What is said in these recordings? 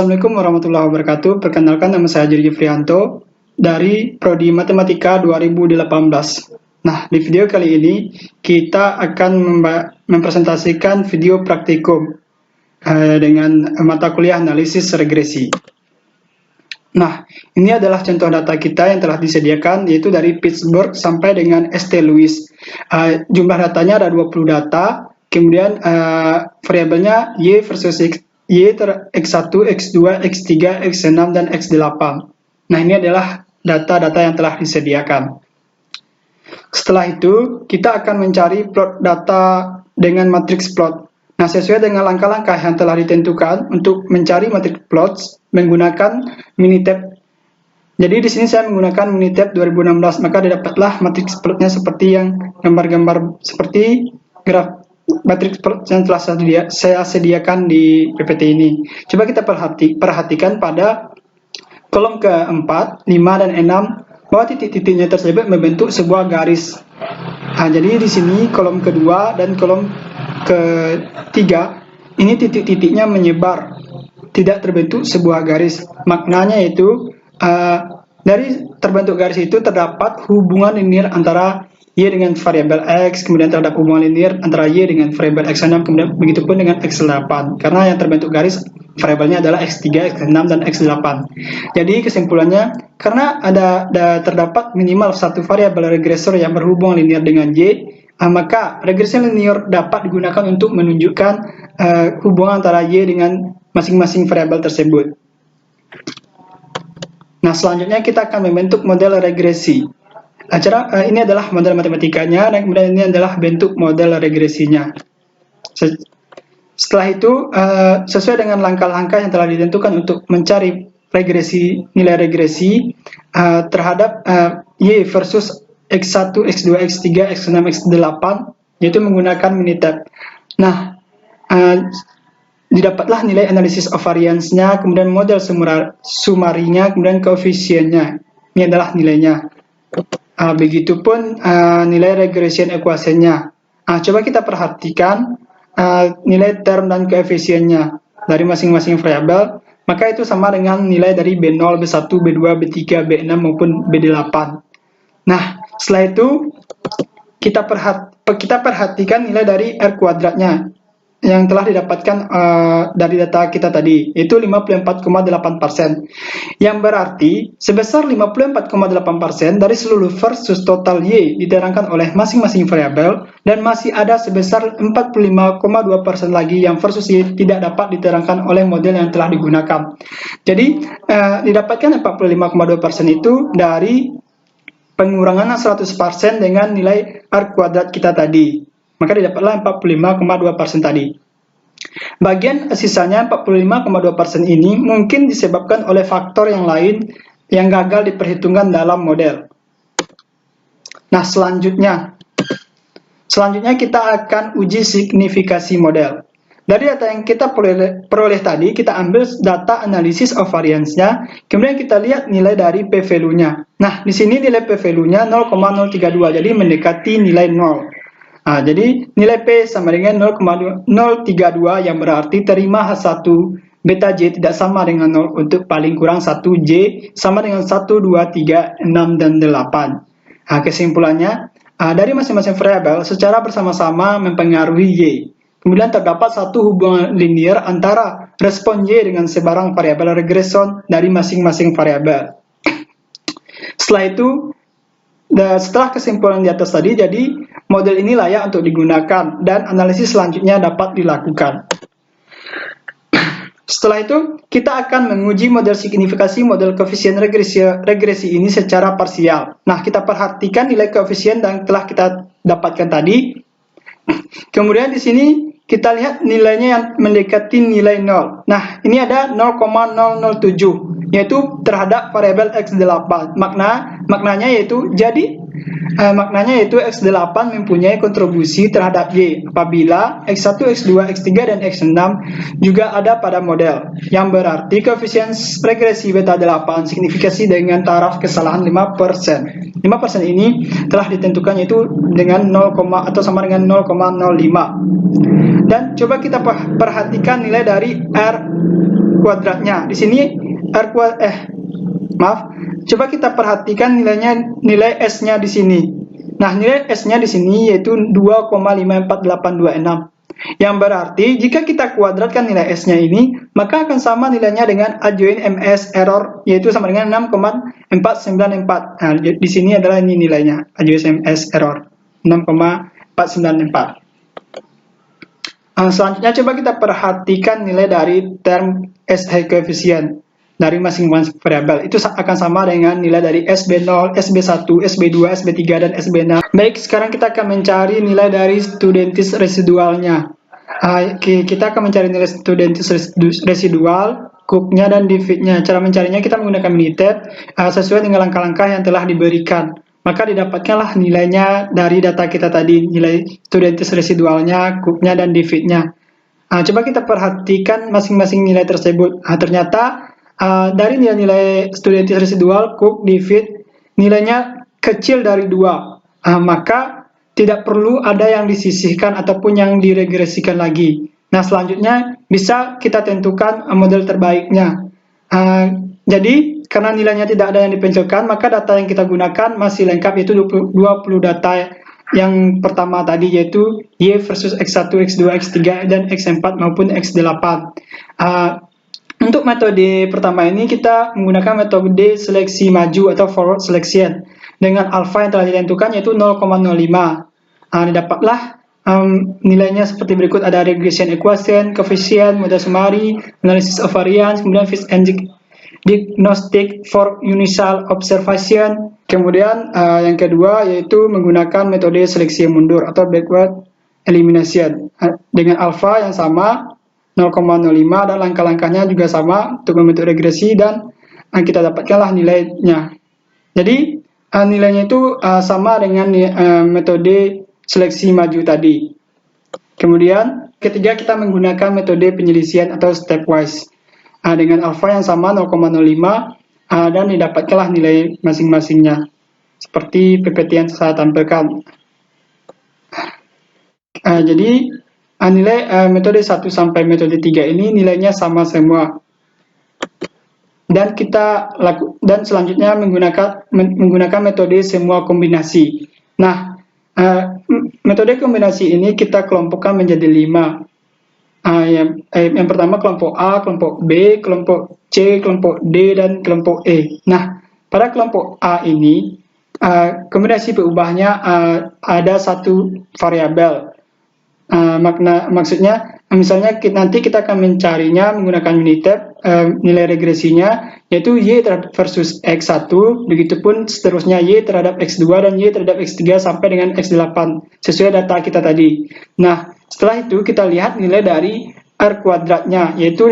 Assalamualaikum warahmatullahi wabarakatuh. Perkenalkan, nama saya Jurgi Frianto dari Prodi Matematika 2018. Nah, di video kali ini kita akan mempresentasikan video praktikum dengan mata kuliah analisis regresi. Nah, ini adalah contoh data kita yang telah disediakan, yaitu dari Pittsburgh sampai dengan St. Louis. Jumlah datanya ada 20 data, kemudian variabelnya Y versus X, X1, X2, X3, X6, dan X8. Nah, ini adalah data-data yang telah disediakan. Setelah itu, kita akan mencari plot data dengan matriks plot. Nah, sesuai dengan langkah-langkah yang telah ditentukan untuk mencari matriks plots menggunakan Minitab. Jadi di sini saya menggunakan Minitab 2016, maka didapatlah matriks plotnya seperti yang gambar-gambar seperti graf matriks plot yang telah saya sediakan di PPT ini. Coba kita perhatikan pada kolom keempat, 5, dan 6, bahwa titik-titiknya tersebut membentuk sebuah garis. Nah, jadi di sini kolom kedua dan kolom ketiga, ini titik-titiknya menyebar, tidak terbentuk sebuah garis. Maknanya itu dari terbentuk garis itu terdapat hubungan linear antara Y dengan variabel X, kemudian terdapat hubungan linear antara Y dengan variabel X6, kemudian begitupun dengan X8. Karena yang terbentuk garis variabelnya adalah X3, X6, dan X8. Jadi kesimpulannya, karena terdapat minimal satu variabel regresor yang berhubungan linear dengan Y, maka regresi linear dapat digunakan untuk menunjukkan hubungan antara Y dengan masing-masing variabel tersebut. Nah, selanjutnya kita akan membentuk model regresi. Ini adalah model matematikanya, dan kemudian ini adalah bentuk model regresinya. Setelah itu, sesuai dengan langkah-langkah yang telah ditentukan untuk mencari nilai regresi terhadap Y versus X1, X2, X3, X6, X8, yaitu menggunakan Minitab. Nah, didapatlah nilai analisis of variance-nya, kemudian model sumarinya, kemudian koefisiennya. Ini adalah nilainya. Begitupun nilai regression equation-nya. Coba kita perhatikan nilai term dan koefisiennya dari masing-masing variabel, maka itu sama dengan nilai dari B0, B1, B2, B3, B6 maupun B8. Nah, setelah itu kita perhatikan nilai dari R kuadratnya yang telah didapatkan dari data kita tadi, yaitu 54,8%. Yang berarti sebesar 54,8% dari seluruh versus total Y diterangkan oleh masing-masing variabel, dan masih ada sebesar 45,2% lagi yang versus Y tidak dapat diterangkan oleh model yang telah digunakan. Jadi didapatkan 45,2% itu dari pengurangan 100% dengan nilai R kuadrat kita tadi. Maka didapatlah 45,2% tadi. Bagian sisanya 45,2% ini mungkin disebabkan oleh faktor yang lain yang gagal diperhitungkan dalam model. Nah, selanjutnya kita akan uji signifikasi model. Dari data yang kita peroleh tadi, kita ambil data analisis of variance-nya, kemudian kita lihat nilai dari p-value-nya. Nah, di sini nilai p-value-nya 0,032, jadi mendekati nilai 0. Jadi nilai P sama dengan 0,032, yang berarti terima H1 beta J tidak sama dengan 0 untuk paling kurang 1 J sama dengan 1, 2, 3, 6, dan 8. Kesimpulannya, dari masing-masing variabel secara bersama-sama mempengaruhi Y. Kemudian terdapat satu hubungan linear antara respon Y dengan sebarang variabel regression dari masing-masing variabel. Setelah kesimpulan di atas tadi, jadi model ini layak untuk digunakan dan analisis selanjutnya dapat dilakukan. Setelah itu, kita akan menguji model signifikasi model koefisien regresi ini secara parsial. Nah, kita perhatikan nilai koefisien yang telah kita dapatkan tadi. Kemudian di sini kita lihat nilainya yang mendekati nilai 0. Nah, ini ada 0,007, yaitu terhadap variabel X8. Maknanya yaitu, jadi Maknanya yaitu X8 mempunyai kontribusi terhadap Y apabila X1, X2, X3, dan X6 juga ada pada model, yang berarti koefisien regresi beta 8 signifikasi dengan taraf kesalahan 5%. 5% ini telah ditentukan yaitu dengan 0, atau sama dengan 0,05. Dan coba kita perhatikan nilai dari R kuadratnya. Di sini coba kita perhatikan nilai S-nya di sini. Nah, nilai S-nya di sini yaitu 2,54826. Yang berarti jika kita kuadratkan nilai S-nya ini, maka akan sama nilainya dengan adjoint MS error, yaitu sama dengan 6,494. Nah, di sini adalah ini nilainya, adjoint MS error 6,494. Selanjutnya coba kita perhatikan nilai dari term SH coefficient dari masing-masing variabel. Itu akan sama dengan nilai dari SB0, SB1, SB2, SB3, dan SB6. Baik, sekarang kita akan mencari nilai dari studentis residualnya. Kita akan mencari nilai studentis residual, cook-nya, dan divide-nya. Cara mencarinya kita menggunakan Minitab sesuai dengan langkah-langkah yang telah diberikan. Maka didapatkanlah nilainya dari data kita tadi, nilai studentis residualnya, cook-nya, dan divide-nya. Coba kita perhatikan masing-masing nilai tersebut. Ternyata dari nilai-nilai studentis residual, cook, divide, nilainya kecil dari 2. Maka tidak perlu ada yang disisihkan ataupun yang diregresikan lagi. Nah, selanjutnya bisa kita tentukan model terbaiknya. Jadi, karena nilainya tidak ada yang dipencilkan, maka data yang kita gunakan masih lengkap, yaitu 20 data yang pertama tadi, yaitu Y versus X1, X2, X3, dan X4 maupun X8. Untuk metode pertama ini kita menggunakan metode seleksi maju atau forward selection dengan alfa yang telah ditentukan yaitu 0,05. Didapatlah nilainya seperti berikut: ada regression equation, coefficient, model summary, analysis of variance, kemudian fit and diagnostic for initial observation. Kemudian yang kedua yaitu menggunakan metode seleksi mundur atau backward elimination dengan alfa yang sama 0,05 dan langkah-langkahnya juga sama untuk membentuk regresi, dan kita dapatkanlah nilainya. Jadi nilainya itu sama dengan metode seleksi maju tadi. Kemudian ketiga kita menggunakan metode penyelisihan atau stepwise dengan alfa yang sama 0,05 dan didapatkanlah nilai masing-masingnya seperti PPT yang saya tampilkan. Jadi nilai metode 1 sampai metode 3 ini nilainya sama semua. Dan dan selanjutnya menggunakan metode semua kombinasi. Nah, metode kombinasi ini kita kelompokkan menjadi 5. Yang pertama kelompok A, kelompok B, kelompok C, kelompok D, dan kelompok E. Nah, pada kelompok A ini kombinasi peubahnya ada satu variabel. Maksudnya misalnya nanti kita akan mencarinya menggunakan Minitab nilai regresinya yaitu Y versus X1, begitupun seterusnya Y terhadap X2 dan Y terhadap X3 sampai dengan X8 sesuai data kita tadi. Nah, setelah itu kita lihat nilai dari R kuadratnya yaitu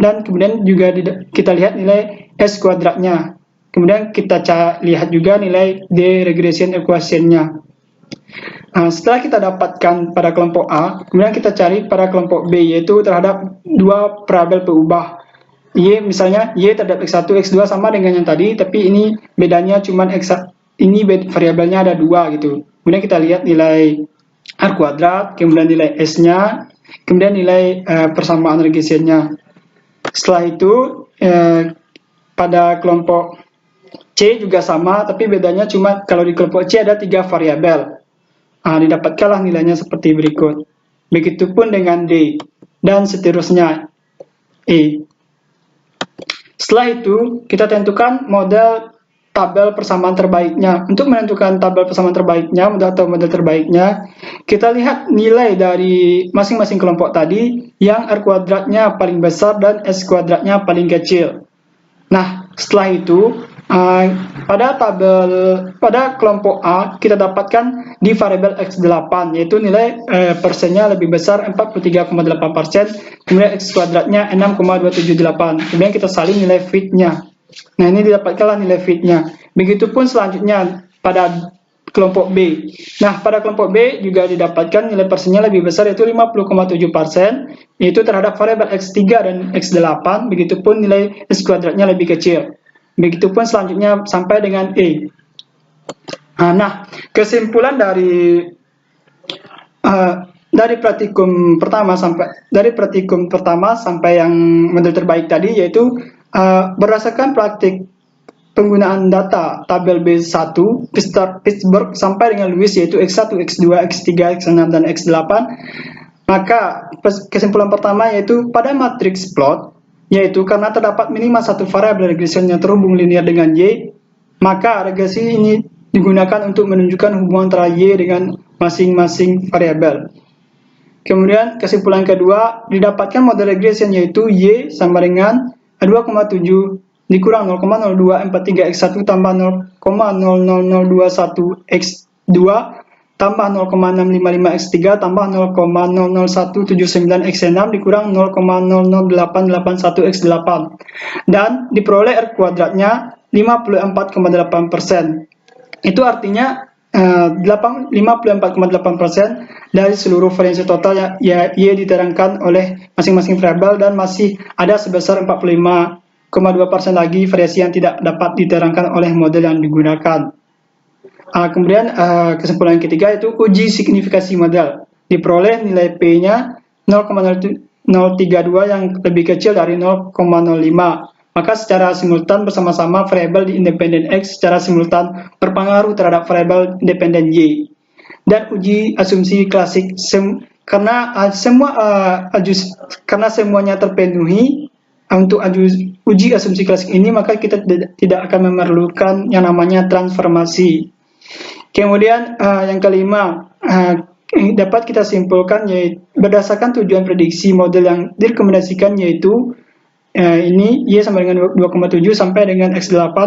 dan kemudian juga kita lihat nilai S kuadratnya. Kemudian kita lihat juga nilai D regression equation-nya. Setelah kita dapatkan pada kelompok A, kemudian kita cari pada kelompok B, yaitu terhadap dua variabel peubah. Y misalnya Y terhadap X1, X2 sama dengan yang tadi, tapi ini bedanya cuma ini variabelnya ada 2 gitu. Kemudian kita lihat nilai R kuadrat, kemudian nilai S-nya, kemudian nilai persamaan regressionnya. Setelah itu pada kelompok C juga sama, tapi bedanya cuma kalau di kelompok C ada 3 variabel. Didapatkanlah nilainya seperti berikut. Begitupun dengan D dan seterusnya E. Setelah itu kita tentukan model tabel persamaan terbaiknya. Untuk menentukan tabel persamaan terbaiknya, model terbaiknya, kita lihat nilai dari masing-masing kelompok tadi yang R kuadratnya paling besar dan S kuadratnya paling kecil. Nah, setelah itu pada kelompok A kita dapatkan di variabel X8 yaitu nilai persennya lebih besar 43,8%, kemudian X kuadratnya 6,278, kemudian kita salin nilai fit-nya. Nah, ini didapatkanlah nilai fit-nya. Begitupun selanjutnya pada kelompok B. Nah, pada kelompok B juga didapatkan nilai persennya lebih besar, yaitu 50,7%, yaitu terhadap variabel X3 dan X8, begitupun nilai X kuadratnya lebih kecil. Begitupun selanjutnya sampai dengan E. Nah, kesimpulan dari praktikum pertama sampai yang model terbaik tadi, yaitu berdasarkan praktik penggunaan data tabel B1 Pittsburgh sampai dengan Lewis, yaitu X1, X2, X3, X6, dan X8. Maka kesimpulan pertama yaitu pada matriks plot, yaitu karena terdapat minimal satu variabel regression yang terhubung linear dengan Y, maka regresi ini digunakan untuk menunjukkan hubungan antara Y dengan masing-masing variabel. Kemudian kesimpulan kedua, didapatkan model regression yaitu Y sama dengan 2,7 dikurang 0,0243 X1 tambah 0,00021 X2 tambah 0,655 X3 tambah 0,00179 X6 dikurang 0,00881 X8, dan diperoleh R kuadratnya 54,8%. Itu artinya 54,8% dari seluruh variasi total Y diterangkan oleh masing-masing variabel, dan masih ada sebesar 45,2% lagi variasi yang tidak dapat diterangkan oleh model yang digunakan. Kemudian kesimpulan ketiga itu uji signifikasi model. Diperoleh nilai P-nya 0,032 yang lebih kecil dari 0,05. Maka secara simultan bersama-sama variabel independen X secara simultan berpengaruh terhadap variabel independen Y. Dan uji asumsi klasik karena semuanya terpenuhi untuk uji asumsi klasik ini, maka kita tidak akan memerlukan yang namanya transformasi. Kemudian yang kelima, dapat kita simpulkan yaitu berdasarkan tujuan prediksi model yang direkomendasikan, yaitu ini Y sama dengan 2,7 sampai dengan X8,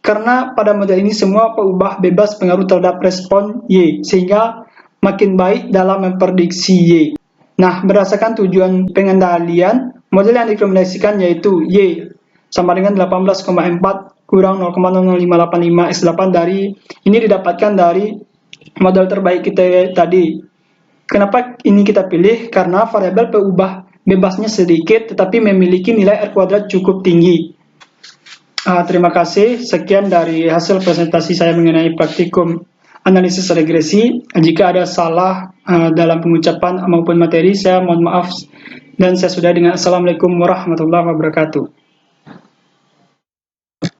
karena pada model ini semua peubah bebas pengaruh terhadap respon Y, sehingga makin baik dalam memprediksi Y. Nah, berdasarkan tujuan pengendalian, model yang direkomendasikan yaitu Y sama dengan 18,4 kurang 0,00585 X8 ini didapatkan dari model terbaik kita tadi. Kenapa ini kita pilih? Karena variabel peubah bebasnya sedikit tetapi memiliki nilai R kuadrat cukup tinggi. Terima kasih. Sekian dari hasil presentasi saya mengenai praktikum analisis regresi. Jika ada salah dalam pengucapan maupun materi, saya mohon maaf, dan saya sudah dengan Assalamualaikum warahmatullahi wabarakatuh.